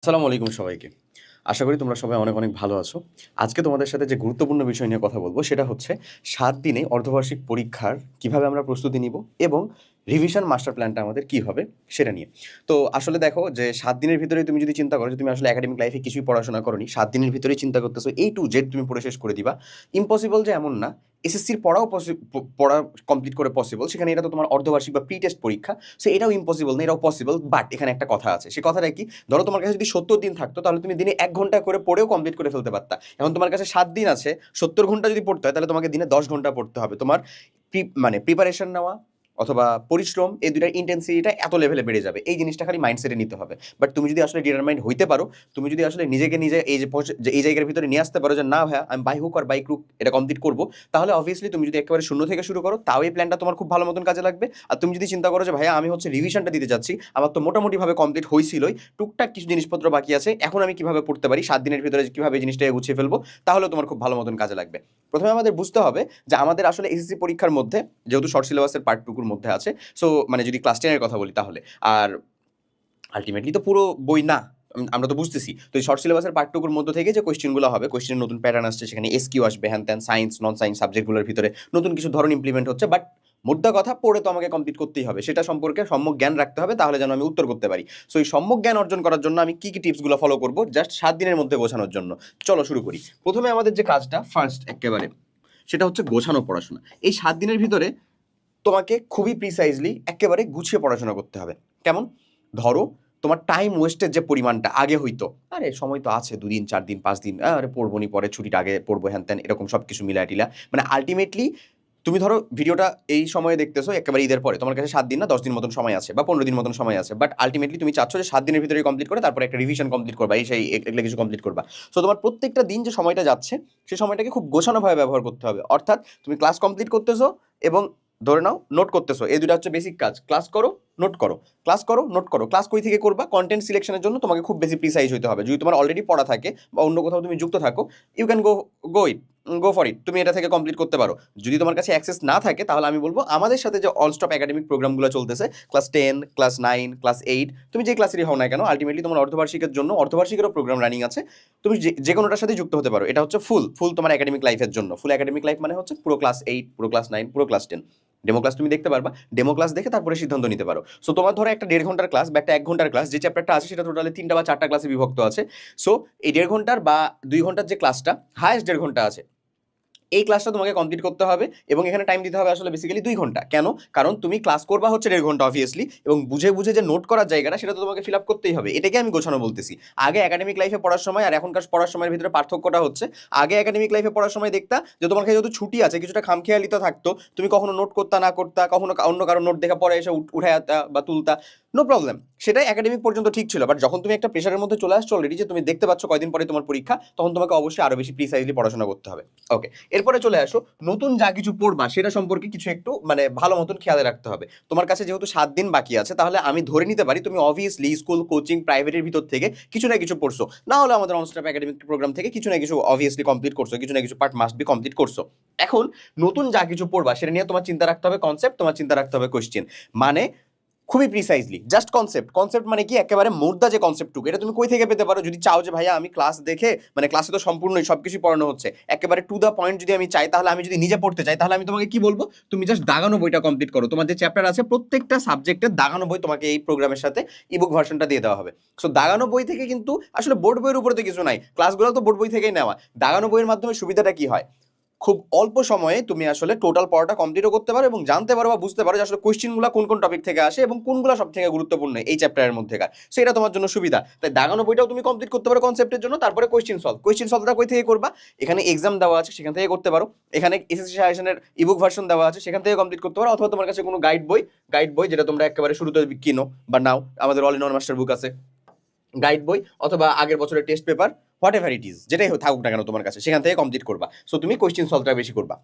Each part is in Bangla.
আসসালামু আলাইকুম সবাইকে। আশা করি তোমরা সবাই অনেক, অনেক ভালো আছো। আজকে তোমাদের সাথে যে গুরুত্বপূর্ণ বিষয় নিয়ে কথা বলব সেটা হচ্ছে ৭ দিনে অর্ধবার্ষিক পরীক্ষার কিভাবে আমরা প্রস্তুতি নিব এবং রিভিশন মাস্টার প্ল্যানটা আমাদের কি হবে সেটা নিয়ে। তো আসলে দেখো যে ৭ দিনের ভিতরেই তুমি যদি চিন্তা করো যে তুমি আসলে একাডেমিক লাইফে কিছুই পড়াশোনা করোনি, ৭ দিনের ভিতরেই চিন্তা করতেছো A to Z তুমি পড়ে শেষ করে দিবা। ইম্পসিবল যে এমন না। এসএসসির পড়াও পড়া কমপ্লিট করে পসিবল। সেখানে এটা তো তোমার অর্ধবার্ষিক বা প্রি টেস্ট পরীক্ষা। সো এটাও ইম্পসিবল না, এটাও পসিবল। বাট এখানে একটা কথা আছে। সে কথাটা কি? ধরো তোমার কাছে যদি ৭০ দিন থাকতো তাহলে তুমি দিনে ১ ঘন্টা করে পড়েও কমপ্লিট করে ফেলতে পারতা। এখন তোমার কাছে ৭ দিন আছে, ৭০ ঘন্টা যদি পড়তে হয় তাহলে তোমাকে দিনে ১০ ঘন্টা পড়তে হবে। তোমার প্রিপারেশন নেওয়া অথবা পরিশ্রম এই ২ টার ইনটেনসিটিটা এত লেভেলে বেড়ে যাবে। এই জিনিসটা খালি মাইন্ডসেটে নিতে হবে। বাট তুমি যদি আসলে ডিটারমাইন্ড হইতে পারো, তুমি যদি আসলে নিজেকে নিজে এই জায়গার ভিতরে নিয়ে আসতে পারো যে না ভাইয়া আমি by hook or by crook এটা কমপ্লিট করব, তাহলে অবভিয়াসলি তুমি যদি একেবারে শূন্য থেকে শুরু করো তাও এই প্ল্যানটা তোমার খুব ভালো মতন কাজে লাগবে। আর তুমি যদি চিন্তা করো যে ভাইয়া আমি হচ্ছে রিভিশনটা দিতে যাচ্ছি, আমার তো মোটামুটিভাবে কমপ্লিট হয়েছিলই, টুকটাক কিছু জিনিসপত্র বাকি আছে, এখন আমি কিভাবে পড়তে পারি ৭ দিনের ভিতরে কিভাবে এই জিনিসটাকে গুছিয়ে ফেলবো, তাহলে তোমার খুব ভালো মতন কাজে লাগবে। প্রথমে আমাদের বুঝতে হবে যে আমাদের আসলে এসএসসি পরীক্ষার মধ্যে যেহেতু শর্ট সিলেবাসের পার্ট টুকুর মধ্যে আছে, সো মানে যদি ক্লাস 10 এর কথা বলি তাহলে, আর আলটিমেটলি তো পুরো বই না, আমরা তো বুঝতেছি। তো এই শর্ট সিলেবাসের পার্টটুকুর মধ্যে থেকে যে কোয়েশ্চেনগুলো হবে, কোয়েশ্চেনের নতুন প্যাটার্ন আসছে, সেখানে এসকিউ আসবে, হ্যান ত্যান সায়েন্স নন সায়েন্স সাবজেক্টগুলোর ভিতরে নতুন কিছু ধরন ইমপ্লিমেন্ট হচ্ছে। বাট মোদ্দা কথা পড়ে তো আমাকে কমপ্লিট করতেই হবে, সেটা সম্পর্কে সম্যক জ্ঞান রাখতে হবে, তাহলে যেন আমি উত্তর করতে পারি। সো এই সম্যক জ্ঞান অর্জন করার জন্য আমি কি কি টিপসগুলো ফলো করবো জাস্ট ৭ দিনের মধ্যে গোছানোর জন্য। চলো শুরু করি। প্রথমে আমাদের যে কাজটা ফার্স্ট একেবারে, সেটা হচ্ছে গোছানো পড়াশোনা। এই ৭ দিনের ভিতরে তোমাকে খুবই প্রিসাইজলি একেবারে গুছিয়ে পড়াশোনা করতে হবে। কেমন? ধরো তোমার টাইম ওয়েস্টের যে পরিমাণটা আগে হইতো, আরে সময় তো আছে ২ দিন ৪ দিন ৫ দিন, আরে পড়বো নি পরে ছুটির আগে পড়বো হ্যান ত্যান এরকম সব কিছু মিলায় টিলা, মানে আল্টিমেটলি তুমি ধরো ভিডিওটা এই সময়ে দেখতেছো একেবারে ঈদের পরে, তোমার কাছে ৭ দিন না ১০ দিন মতন সময় আছে বা ১৫ দিন মতন সময় আছে, বাট আল্টিমেটলি তুমি চাচ্ছ যে ৭ দিনের ভিতরে কমপ্লিট করে তারপরে একটা রিভিশন কমপ্লিট করবা, এই সেই এগুলো কিছু কমপ্লিট করবা। সো তোমার প্রত্যেকটা দিন যে সময়টা যাচ্ছে সেই সময়টাকে খুব গোছানোভাবে ব্যবহার করতে হবে। অর্থাৎ তুমি ক্লাস কমপ্লিট করতেছো এবং ধরে নাও নোট করতেছো, এই দুটো হচ্ছে বেসিক কাজ। ক্লাস করো, নোট করো, ক্লাস করো, নোট করো। ক্লাস কই থেকে করবা? কন্টেন্ট সিলেকশনের জন্য তোমাকে খুব বেশি প্রিসাইজ হইতে হবে। যদি তোমার অলরেডি পড়া থাকে বা অন্য কোথাও তুমি যুক্ত থাকো, you can go for it, তুমি এটা থেকে কমপ্লিট করতে পারো। যদি তোমার কাছে অ্যাক্সেস না থাকে তাহলে আমি বলবো আমাদের সাথে যে অল স্টপ একাডেমিক প্রোগ্রামগুলো চলতেছে, ক্লাস 10 ক্লাস 9 ক্লাস 8, তুমি যে ক্লাসেরই হও না কেন, আলটিমেটলি তোমার অর্ধবার্ষিকের জন্য অর্ধবার্ষিকেরও প্রোগ্রাম রানিং আছে, তুমি যে কোনোটার সাথে যুক্ত হতে পারো। এটা হচ্ছে ফুল ফুল তোমার একাডেমিক লাইফের জন্য। ফুল একাডেমিক লাইফ মানে হচ্ছে পুরো ক্লাস 8 পুরো ক্লাস 9 পুরো ক্লাস 10। ডেমো ক্লাস তুমি দেখতে পারবা, ডেমো ক্লাস দেখে তারপরে সিদ্ধান্ত নিতে পারো। সো তোমার ধরো একটা ১.৫ ঘন্টার ক্লাস বা একটা ১ ঘন্টার ক্লাস, যে চ্যাপ্টারটা আছে সেটা টোটালি ৩টা বা ৪টা ক্লাসে বিভক্ত আছে। সো এই ১.৫ ঘন্টার বা ২ ঘন্টার যে ক্লাসটা, হায়েস্ট ১.৫ ঘন্টা আছে, এই ক্লাসটা তোমাকে কমপ্লিট করতে হবে এবং এখানে টাইম দিতে হবে আসলে বেসিক্যালি ২ ঘন্টা। কেন? কারণ তুমি ক্লাস করবা হচ্ছে ১.৫ ঘন্টা অবভিয়াসলি, এবং বুঝে বুঝে যে নোট করার জায়গাটা সেটা তো তোমাকে ফিল আপ করতেই হবে। এটাকে আমি গোছানো বলতেছি। আগে একাডেমিক লাইফে পড়ার সময় আর এখনকার পড়ার সময়ের ভিতরে পার্থক্যটা হচ্ছে, আগে একাডেমিক লাইফে পড়ার সময় দেখতা যে তোমার কাছে যেহেতু ছুটি আছে কিছুটা খামখেয়ালিতে থাকতো, তুমি কখনো নোট করতা না করতা, কখনো অন্য কারো নোট দেখা পরে এসে উঠায়াতা বা তুলতা, নো প্রবলেম, সেটাই একাডেমিক পর্যন্ত ঠিক ছিল। বাট যখন তুমি একটা প্রেশারের মধ্যে চলে আসছো অলরেডি, যে তুমি দেখতে পাচ্ছ কয়দিন পরে তোমার পরীক্ষা, তখন তোমাকে অবশ্যই আরো বেশি প্রিসাইজলি পড়াশোনা করতে হবে। ওকে, এরপরে চলে আসো নতুন যা কিছু পড়বা সেটা সম্পর্কে কিছু একটু মানে ভালো মতন খেয়াল রাখতে হবে। তোমার কাছে যেহেতু ৭ দিন বাকি আছে, তাহলে আমি ধরে নিতে পারি তুমি অবভিয়াসলি স্কুল কোচিং প্রাইভেটের ভিতর থেকে কিছু না কিছু পড়ছো, না হলে আমাদের অনস্টপ একাডেমিক প্রোগ্রাম থেকে কিছু না কিছু অবভিয়াসলি কমপ্লিট করছো, কিছু না কিছু পার্ট মাস্ট বি কমপ্লিট করছো। এখন নতুন যা কিছু পড়বা সেটা নিয়ে তোমার চিন্তা রাখতে হবে কনসেপ্ট, তোমার চিন্তা রাখতে হবে কোশ্চেন, মানে খুবই প্রিসাইজলি জাস্ট কনসেপ্ট। কনসেপ্ট মানে কি? একেবারে মুদ্রা যে কনসেপ্টটুকু, এটা তুমি কই থেকে পেতে পারো? যদি চাও যে ভাইয়া আমি ক্লাস দেখে, মানে ক্লাসে তো সম্পূর্ণই সবকিছু পড়ানো হচ্ছে, একেবারে টু দ্য পয়েন্ট যদি আমি চাই, তাহলে আমি যদি নিজে পড়তে চাই, তাহলে আমি তোমাকে কি বলবো, তুমি জাস্ট দাগানো বইটা কমপ্লিট করো। তোমার যে চ্যাপ্টার আছে প্রত্যেকটা সাবজেক্টের দাগানো বই তোমাকে এই প্রোগ্রামের সাথে ইবুক ভার্সনটা দিয়ে দেওয়া হবে। সো দাগানো বই থেকে কিন্তু আসলে বোর্ড বইয়ের উপরে তো কিছু নাই, ক্লাসগুলো তো বোর্ড বই থেকেই নেওয়া। দাগানো বইয়ের মাধ্যমে সুবিধাটা কি হয়? খুব অল্প সময়ে তুমি আসলে টোটাল পড়াটা কমপ্লিটও করতে পারো এবং জানতে পারো বা বুঝতে পারো যে আসলে কোশ্চেনগুলো কোন কোন টপিক থেকে আসে এবং কোনগুলো সব থেকে গুরুত্বপূর্ণ এই চ্যাপ্টারের মধ্যেকার। সেটা তোমার জন্য সুবিধা। তাই দাগানো বইটাও তুমি কমপ্লিট করতে পারো কনসেপ্টের জন্য। তারপরে কোশ্চেন সলভটা কই থেকে করবা? এখানে এক্সাম দেওয়া আছে, সেখান থেকে করতে পারো। এখানে এসএসসি সাজেশনের ইবুক ভার্সন দেওয়া আছে, সেখান থেকে কমপ্লিট করতে পারো। অথবা তোমার কাছে কোনো গাইড বই যেটা তোমরা একেবারে শুরুতে কিনো বা নাও, আমাদের অল ইন ওয়ান মাস্টার বুক আছে, গাইড বই অথবা আগের বছরের test paper, what ever it is, যেটাই থাকুক না কেন তোমার কাছে, সেখান থেকে কমপ্লিট করবা। সো তুমি কোয়েশ্চেন সলভটা বেশি করবা,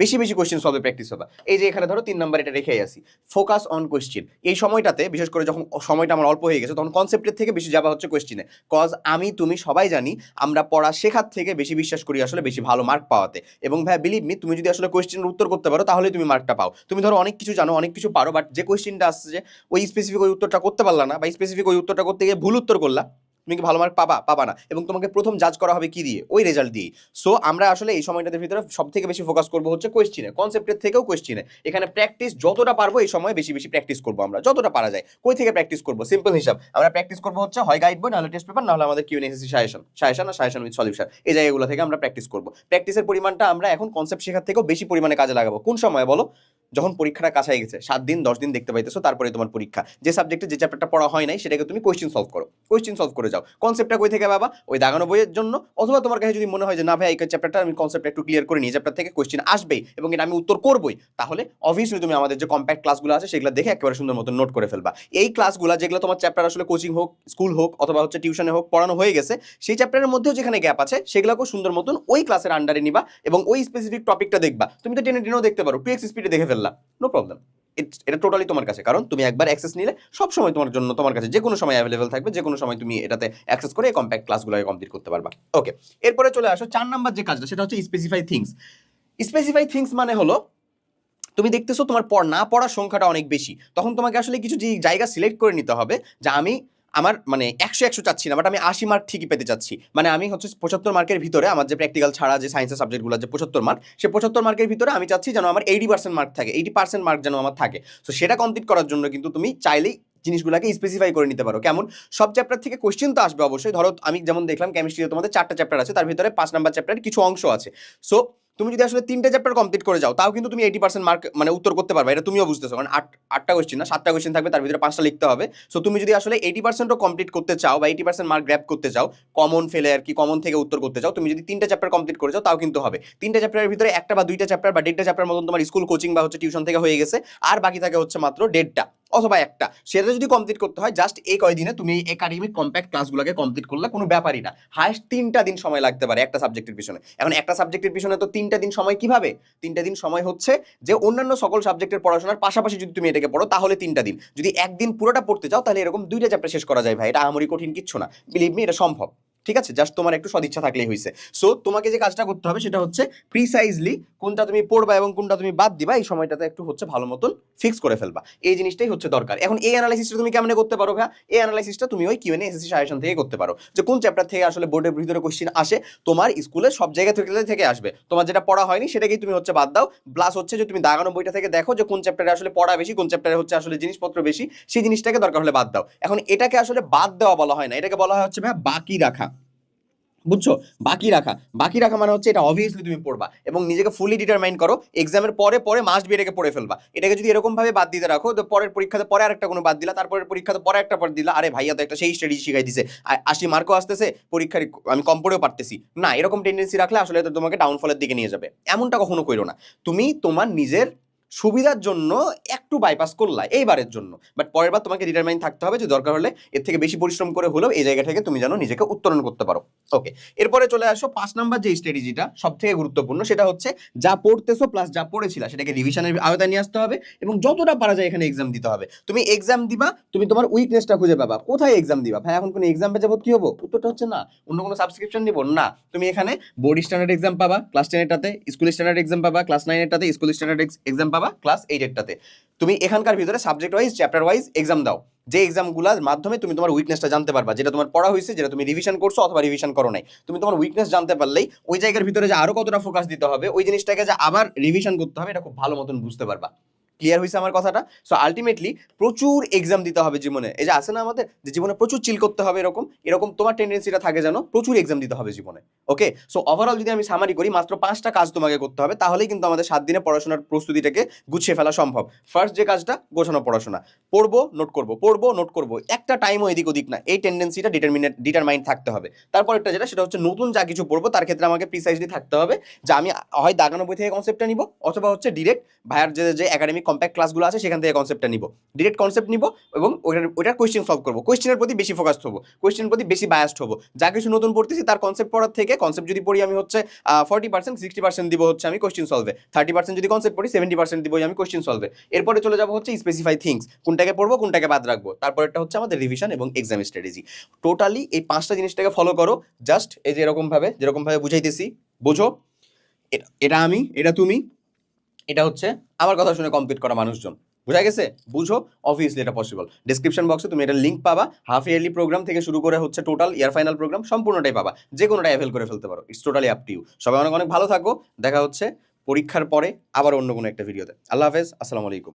বেশি বেশি কোয়েশ্চেন সলভে প্র্যাকটিস হবে। এই যে এখানে ধরো ৩ নাম্বার এটা রেখেই আসি, ফোকাস অন কোয়েশ্চেন। এই সময়টাতে বিশেষ করে যখন সময়টা আমার অল্প হয়ে গেছে, তখন কনসেপ্টের থেকে বেশি যাওয়া হচ্ছে কোয়েশ্চেনে। কজ আমি তুমি সবাই জানি আমরা পড়া শেখার থেকে বেশি বিশ্বাস করি আসলে বেশি ভালো মার্ক পাওয়াতে। এবং ভাই বিলিভ মি, তুমি যদি আসলে কোয়েশ্চেনের উত্তর করতে পারো তাহলে তুমি মার্কটা পাও। তুমি ধরো অনেক কিছু জানো, অনেক কিছু পারো, বাট যে কোয়েশ্চেনটা আসছে যে ওই স্পেসিফিক ওই উত্তরটা করতে পারলা না, বা স্পেসিফিক ওই উত্তরটা করতে গিয়ে ভুল উত্তর করলা, তুমি কি ভালো মার্ক পাবা না, এবং তোমাকে প্রথম জাজ করা হবে কি দিয়ে, ওই রেজাল্ট দিয়ে। সো আমরা আসলে এই সময়টার ভিতরে সব থেকে বেশি ফোকাস করবো হচ্ছে কোয়েশ্চেনে, কনসেপ্টের থেকেও কোয়েশ্চেনে। এখানে প্র্যাকটিস যতটা পারবো এই সময় বেশি বেশি প্র্যাকটিস করবো আমরা, যতটা পারা যায়। কই থেকে প্র্যাকটিস করবো? সিম্পল হিসাব, আমরা প্র্যাকটিস করবো হচ্ছে হয় গাইড বই, নাহলে টেস্ট পেপার, নাহলে আমাদের কিউএনএসএসসি সাজেশন আর সাজেশন উইথ সলিউশন, এই জায়গাগুলো থেকে আমরা প্র্যাকটিস করবো। প্র্যাকটিসের পরিমাণটা আমরা এখন কনসেপ্ট শেখার থেকেও বেশি পরিমাণে কাজে লাগাবো। কোন সময় বলো? যখন পরীক্ষাটা কাছাই গেছে, 7 দিন 10 দিন দেখতে পাইতেছো, তারপরে তোমার পরীক্ষা, যে সাবজেক্টে যে চ্যাপ্টারটা পড়া হয় নাই সেটাকে তুমি কোয়েশ্চেন সলভ করো, কোয়েশ্চেন সলভ করে যাও। কনসেপ্টটা কই থেকে বাবা? ওই দাগানো বইয়ের জন্য, অথবা তোমার কাছে যদি মনে হয় যে না ভাই এই চ্যাপ্টারটা আমি কনসেপ্টটা একটু ক্লিয়ার করে নিই, চ্যাপ্টার থেকে কোয়েশ্চেন আসবেই এবং এটা আমি উত্তর করবই, তাহলে অবভিয়াসলি তুমি আমাদের যে কম্প্যাক্ট ক্লাসগুলো আছে সেগুলো দেখে একেবারে সুন্দর মতো নোট করে ফেলবা। এই ক্লাসগুলো যেগুলো তোমার চ্যাপ্টার আসলে কোচিং হোক, স্কুল হোক, অথবা হচ্ছে টিউশনে হোক পড়ানো হয়ে গেছে, সেই চ্যাপ্টারের মধ্যেও যেখানে গ্যাপ আছে সেগুলোকেও সুন্দর মতন ওই ক্লাসের আন্ডারে নিবা এবং ওই স্পেসিফিক টপিকটা দেখবা। তুমি তো টেনে টেনেও দেখতে পারো, 2x স্পিডে দেখে ফেললা, নো প্রবলেম। এটা টোটালি তোমার কাছে, কারণ তুমি একবার অ্যাক্সেস নিলে সব সময় তোমার জন্য, তোমার কাছে যে কোনো সময় অ্যাভেলেবল থাকবে, যে কোনো সময় তুমি এটাতে অ্যাক্সেস করে কম্প্যাক্ট ক্লাসগুলোকে কমপ্লিট করতে পারবা। ওকে, এরপরে চলে আসো 4 নাম্বার যে কাজটা, সেটা হচ্ছে স্পেসিফাই থিংস। স্পেসিফাই থিংস মানে হলো তুমি দেখতেছো তোমার না পড়ার সংখ্যাটা অনেক বেশি, তখন তোমাকে আসলে কিছু যে জায়গা সিলেক্ট করে নিতে হবে, যে আমি আমার মানে 100 চাচ্ছি না, বাট আমি 80 মার্ক ঠিকই পেতে চাচ্ছি। মানে আমি হচ্ছে 75 মার্কের ভিতরে আমার যে প্র্যাকটিক্যাল ছাড়া যে সায়েন্সের সাবজেক্টগুলো যে 75 মার্ক, সে 75 মার্কের ভিতরে আমি চাচ্ছি যেন আমার 80% মার্ক থাকে, 80% মার্ক যেন আমার থাকে। তো সেটা কমপ্লিট করার জন্য কিন্তু তুমি চাইলেই জিনিসগুলোকে স্পেসিফাই করে নিতে পারো। কেমন? সব চ্যাপ্টার থেকে কোশ্চেন তো আসবে অবশ্যই। ধরো আমি যেমন দেখলাম কেমিস্ট্রিতে তোমাদের 4টা চ্যাপ্টার আছে, তার ভিতরে 5 নাম্বার চ্যাপ্টারের কিছু অংশ আছে। সো তুমি যদি আসলে 3টে চ্যাপ্টার কমপ্লিট করে যাও, তাও কিন্তু তুমি 80% মার্ক মানে উত্তর করতে পারবে, এটা তুমিও বুঝতেছো, কারণ 8টা কোশ্চেন না 7টা কোশ্চেন থাকবে, তার ভিতরে 5টা লিখতে হবে। সো তুমি যদি আসলে 80%ও কমপ্লিট করতে চাও বা 80% মার্ক গ্র্যাব করতে চাও, কমন ফেলে আর কি, কমন থেকে উত্তর করতে চাও, তুমি যদি 3টে চ্যাপ্টার কমপ্লিট করে যাও তাও কিন্তু হবে। 3টে চ্যাপ্টারের ভিতরে একটা বা 2টা চ্যাপ্টার বা 1.5টা চ্যাপ্টার মতন তোমার স্কুল কোচিং বা হচ্ছে টিউশন থেকে হয়ে গেছে, আর বাকি থাকে হচ্ছে মাত্র 1.5টা অথবা একটা। সেটা যদি কমপ্লিট করতে হয় জাস্ট এই কয়দিনে তুমি এই একাডেমিক কম্প্যাক্ট ক্লাসগুলোকে কমপ্লিট করলে কোনো ব্যাপারই না। হায়েস্ট 3টা দিন সময় লাগতে পারে একটা সাবজেক্টের পিছনে। এখন একটা সাবজেক্টের পিছনে তো 3টা দিন সময় কিভাবে? 3টা দিন সময় হচ্ছে যে অন্যান্য সকল সাবজেক্টের পড়াশোনার পাশাপাশি যদি তুমি এটাকে পড়ো তাহলে 3টা দিন। যদি একদিন পুরোটা পড়তে চাও তাহলে এরকম 2টা চ্যাপ্টার শেষ করা যায় ভাই, এটা আহামরি কঠিন কিচ্ছু না, বিলিভ মি, এটা সম্ভব। ঠিক আছে, জাস্ট তোমার একটু সদিচ্ছা থাকলেই হয়েছে। সো তোমাকে যে কাজটা করতে হবে সেটা হচ্ছে প্রিসাইজলি কোনটা তুমি পড়বা এবং কোনটা তুমি বাদ দিবা, এই সময়টাতে একটু হচ্ছে ভালো মতন ফিক্স করে ফেলবা। এই জিনিসটাই হচ্ছে দরকার। এখন এই অ্যানালাইসিসটা তুমি কেমনে করতে পারো ভাই? এই অ্যানালাইসিসটা তুমি ওই কিউএনএসএসসি সাজেশন থেকে করতে পারো, যে কোন চ্যাপ্টার থেকে আসলে বোর্ডের ভিতরে কোশ্চেন আসে, তোমার স্কুলে সব জায়গা থেকে আসবে, তোমার যেটা পড়া হয়নি সেটাকেই তুমি হচ্ছে বাদ দাও। প্লাস হচ্ছে যে তুমি দাগানো বইটা থেকে দেখো যে কোন চ্যাপ্টারে আসলে পড়া বেশি, কোন চ্যাপ্টারে হচ্ছে আসলে জিনিসপত্র বেশি, সেই জিনিসটাকে দরকার হলে বাদ দাও। এখন এটাকে আসলে বাদ দেওয়া বলা হয় না, এটাকে বলা হয় হচ্ছে ভাই বাকি রাখা। বুঝছো? বাকি রাখা মানে হচ্ছে এটা অবভিয়াসলি তুমি পড়বা এবং নিজেকে ফুলি ডিটারমাইন করো, এক্সামের পরে পরে মাস্ট বি এটাকে পড়ে ফেলবা। এটাকে যদি এরকম ভাবে বাদ দিতে রাখো, তো পরের পরীক্ষাতে পরে আরেকটা কোনো বাদ দিলা, তারপরের পরীক্ষাতে পরে একটা পর দিলা, আরে ভাইয়া তো একটা সেই স্ট্র্যাটেজি শিখাই দিছে, 80 মার্কও আসতেছে, পরীক্ষার আমি কম পড়েও পারতেছি না, এরকম টেন্ডেন্সি রাখলে আসলে এটা তোমাকে ডাউনফলের দিকে নিয়ে যাবে। এমনটা কখনো কইরো না। তুমি তোমার নিজের সুবিধার জন্য একটু বাইপাস করলা এইবারের জন্য, বাট পরের বার তোমাকে ডিটারমাইন থাকতে হবে যে দরকার হলে এর থেকে বেশি পরিশ্রম করে হলেও এই জায়গা থেকে তুমি যেন নিজেকে উত্তরণ করতে পারো। ওকে, এরপরে চলে আসো 5 নাম্বার যে স্ট্র্যাটেজিটা সব থেকে গুরুত্বপূর্ণ, সেটা হচ্ছে যা পড়তেছো প্লাস যা পড়েছিলা সেটাকে রিভিশনের আওতায় নিয়ে আসতে হবে এবং যতটা পারা যায় এখানে এক্সাম দিতে হবে। তুমি এক্সাম দিবা, তুমি তোমার উইকনেসটা খুঁজে পাবা। কোথায় এক্সাম দিবা ভাই? এখন কোনো এক্সাম পেতে ভর্তি হবো? উত্তরটা হচ্ছে না। অন্য কোনো সাবস্ক্রিপশন নিবো না। তুমি এখানে বোর্ড স্ট্যান্ডার্ড এক্সাম পাবা ক্লাস 10 এরটাতে, স্কুল স্ট্যান্ডার্ড এক্সাম পাবা ক্লাস 9 এরটাতে, স্কুল স্ট্যান্ডার্ড এক্সাম পাবা ক্লাস 8 এরটাতে। তুমি এখানকার ভিতরে subject wise chapter wise exam দাও, যে এক্সামগুলোর মাধ্যমে তুমি তোমার উইকনেসটা জানতে পারবা, যেটা তোমার পড়া হয়েছে, যেটা তুমি রিভিশন করছো অথবা রিভিশন করো নাই। তুমি তোমার উইকনেস জানতে পারলেই ওই জায়গার ভিতরে যে আরো কতটা ফোকাস দিতে হবে, ওই জিনিসটাকে যে আবার রিভিশন করতে হবে, এটা খুব ভালো মতন বুঝতে পারবা। ক্লিয়ার হয়েছে আমার কথাটা? সো আলটিমেটলি প্রচুর এক্সাম দিতে হবে জীবনে। এই যে আছে না আমাদের যে জীবনে প্রচুর চিল করতে হবে, এরকম এরকম তোমার টেন্ডেন্সিটা থাকে যেন প্রচুর এক্সাম দিতে হবে জীবনে। ওকে, সো ওভারঅল যদি আমি সামারি করি, মাত্র 5টা কাজ তোমাকে করতে হবে, তাহলেই কিন্তু আমাদের 7 দিনে পড়াশোনার প্রস্তুতিটাকে গুছিয়ে ফেলা সম্ভব। ফার্স্ট যে কাজটা, গোছানো পড়াশোনা, পড়বো নোট করবো, একটা টাইমও এদিক ওদিক না, এই টেন্ডেন্সিটা ডিটারমাইন্ড থাকতে হবে। তারপরটা যেটা, সেটা হচ্ছে নতুন যা কিছু পড়বো তার ক্ষেত্রে আমাকে প্রিসাইজলি থাকতে হবে যে আমি হয় দাগানো বই থেকে কনসেপ্টটা নিব, অথবা হচ্ছে ডিরেক্ট ভাইয়ার যে একাডেমিক কম্প্যাক্ট ক্লাসগুলো আছে সেখান থেকে কনসেপ্টটা নিব, ডিরেক্ট কনসেপ্ট নিব এবং ওইটার কোয়েশ্চেন সলভ করবো, কোয়েশ্চেনের প্রতি বেশি ফোকাসড হবো, কোয়েশ্চেনের প্রতি বেশি বায়াসড হবো। যা কিছু নতুন পড়তেছি তার কনসেপ্ট পড়ার থেকে, কনসেপ্ট যদি পড়ি আমি হচ্ছে 40% 60% দিব হচ্ছে আমি কোয়েশ্চেন সলভে, 30% যদি কনসেপ্ট পড়ি 70% দিব আমি কোয়েশ্চেন সলভে। এরপরে চলে যাবো হচ্ছে স্পেসিফাই থিংস, কোনটাকে পড়বো কোনটাকে বাদ রাখবো। তারপরটা হচ্ছে আমাদের রিভিশন এবং এক্সাম স্ট্র্যাটেজি। টোটালি এই 5টা জিনিসটাকে ফলো করো। জাস্ট এই যে যেরকম ভাবে বুঝাইতেছি বোঝো। এটা আমি, এটা তুমি, এটা হচ্ছে আমার কথা শুনে কমপ্লিট করা মানুষজন। বোঝা গেছে? বুঝো, অবভিয়াসলি এটা পসিবল। ডেসক্রিপশন বক্সে তুমি এটা লিঙ্ক পাবা। হাফ ইয়ারলি প্রোগ্রাম থেকে শুরু করে হচ্ছে টোটাল ইয়ার ফাইনাল প্রোগ্রাম সম্পূর্ণটাই পাবা। যে কোনোটাই অ্যাভেল করে ফেলতে পারো। It's totally up to you. সবাই অনেক অনেক ভালো থাকো। দেখা হচ্ছে পরীক্ষার পরে আবার অন্য কোনো একটা ভিডিওতে। আল্লাহ হাফেজ। আসসালামু আলাইকুম।